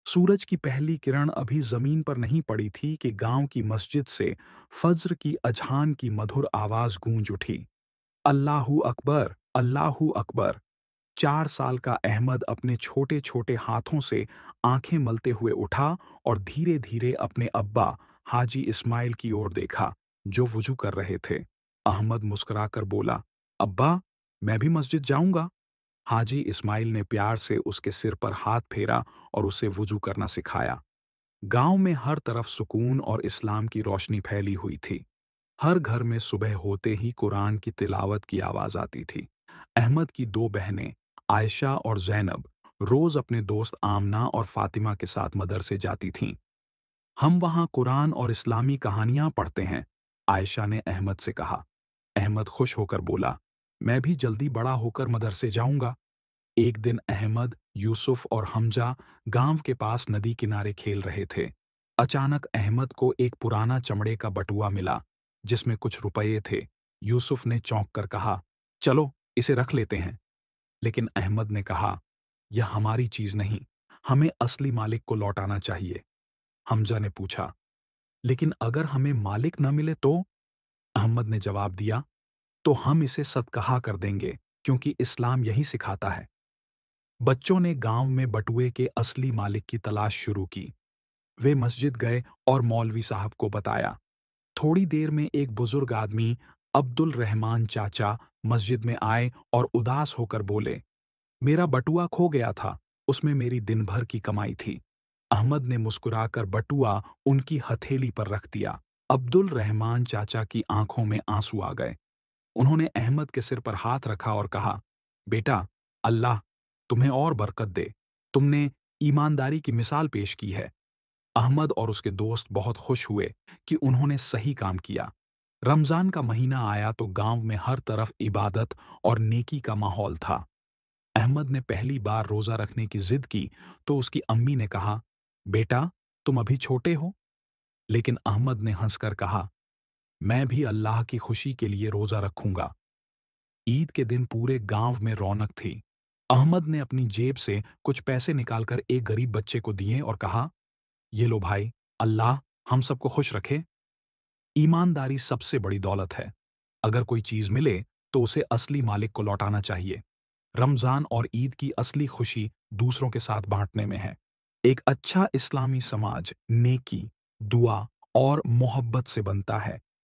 सूरज की पहली किरण अभी जमीन पर नहीं पड़ी थी कि गांव की मस्जिद से फज्र की अजहान की मधुर आवाज गूंज उठी। अल्लाहू अकबर, अल्लाहू अकबर। 4 साल का अहमद अपने छोटे छोटे हाथों से आंखें मलते हुए उठा और धीरे धीरे अपने अब्बा हाजी इस्माइल की ओर देखा, जो वुजू कर रहे थे। अहमद मुस्कुराकर बोला, अब्बा, मैं भी मस्जिद जाऊंगा। हाजी इस्माइल ने प्यार से उसके सिर पर हाथ फेरा और उसे वुजू करना सिखाया। गांव में हर तरफ सुकून और इस्लाम की रोशनी फैली हुई थी। हर घर में सुबह होते ही कुरान की तिलावत की आवाज आती थी। अहमद की दो बहनें, आयशा और जैनब, रोज अपने दोस्त आमना और फातिमा के साथ मदरसे जाती थीं। हम वहां कुरान और इस्लामी कहानियां पढ़ते हैं, आयशा ने अहमद से कहा। अहमद खुश होकर बोला, मैं भी जल्दी बड़ा होकर मदरसे जाऊंगा। एक दिन अहमद, यूसुफ और हमजा गांव के पास नदी किनारे खेल रहे थे। अचानक अहमद को एक पुराना चमड़े का बटुआ मिला, जिसमें कुछ रुपये थे। यूसुफ ने चौंक कर कहा, चलो इसे रख लेते हैं। लेकिन अहमद ने कहा, यह हमारी चीज नहीं, हमें असली मालिक को लौटाना चाहिए। हमजा ने पूछा, लेकिन अगर हमें मालिक न मिले तो? अहमद ने जवाब दिया, तो हम इसे सदकहा कर देंगे, क्योंकि इस्लाम यही सिखाता है। बच्चों ने गांव में बटुए के असली मालिक की तलाश शुरू की। वे मस्जिद गए और मौलवी साहब को बताया। थोड़ी देर में एक बुजुर्ग आदमी, अब्दुल रहमान चाचा, मस्जिद में आए और उदास होकर बोले, मेरा बटुआ खो गया था, उसमें मेरी दिन भर की कमाई थी। अहमद ने मुस्कुराकर बटुआ उनकी हथेली पर रख दिया। अब्दुल रहमान चाचा की आंखों में आंसू आ गए। उन्होंने अहमद के सिर पर हाथ रखा और कहा, बेटा, अल्लाह तुम्हें और बरकत दे। तुमने ईमानदारी की मिसाल पेश की है। अहमद और उसके दोस्त बहुत खुश हुए कि उन्होंने सही काम किया। रमजान का महीना आया तो गांव में हर तरफ इबादत और नेकी का माहौल था। अहमद ने पहली बार रोजा रखने की जिद की तो उसकी अम्मी ने कहा, बेटा, तुम अभी छोटे हो। लेकिन अहमद ने हंसकर कहा, मैं भी अल्लाह की खुशी के लिए रोजा रखूंगा। ईद के दिन पूरे गांव में रौनक थी। अहमद ने अपनी जेब से कुछ पैसे निकालकर एक गरीब बच्चे को दिए और कहा, ये लो भाई, अल्लाह हम सबको खुश रखे। ईमानदारी सबसे बड़ी दौलत है। अगर कोई चीज मिले तो उसे असली मालिक को लौटाना चाहिए। रमजान और ईद की असली खुशी दूसरों के साथ बांटने में है। एक अच्छा इस्लामी समाज नेकी, दुआ और मोहब्बत से बनता है।